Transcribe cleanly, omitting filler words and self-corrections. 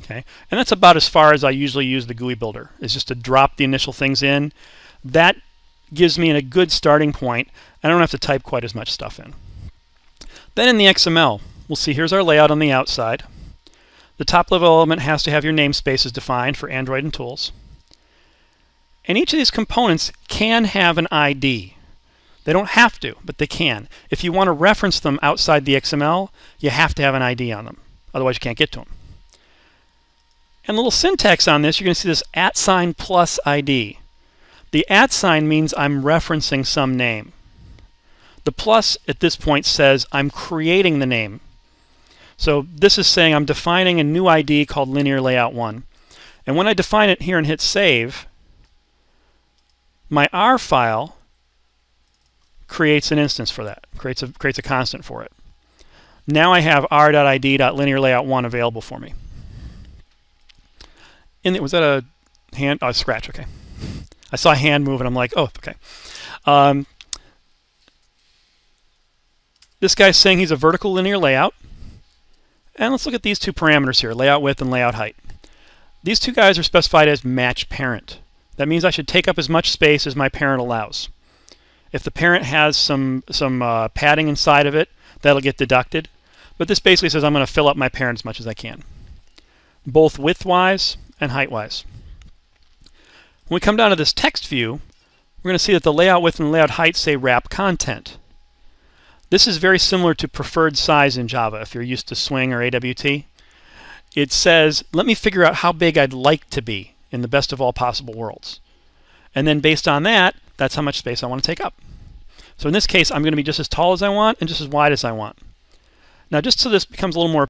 Okay, and that's about as far as I usually use the GUI builder, is just to drop the initial things in. That gives me a good starting point. I don't have to type quite as much stuff in. Then in the XML, we'll see here's our layout on the outside. The top level element has to have your namespaces defined for Android and tools. And each of these components can have an ID. They don't have to, but they can. If you want to reference them outside the XML, you have to have an ID on them. Otherwise you can't get to them. And a little syntax on this, you're going to see this @ plus ID. The @ means I'm referencing some name. The plus at this point says I'm creating the name. So this is saying I'm defining a new ID called linear layout 1. And when I define it here and hit save, my R file creates an instance for that, creates a constant for it. Now I have r.id.linearlayout1 available for me. Was that a hand? Oh, a scratch, okay. I saw a hand move and I'm like, oh, okay. This guy's saying he's a vertical linear layout. And let's look at these two parameters here, layout width and layout height. These two guys are specified as match parent. That means I should take up as much space as my parent allows. If the parent has some padding inside of it, that'll get deducted. But this basically says I'm going to fill up my parent as much as I can, both width-wise and height-wise. When we come down to this text view, we're going to see that the layout width and layout height say wrap content. This is very similar to preferred size in Java, if you're used to Swing or AWT. It says, let me figure out how big I'd like to be in the best of all possible worlds. And then based on that, that's how much space I want to take up. So in this case, I'm going to be just as tall as I want and just as wide as I want. Now, just so this becomes a little more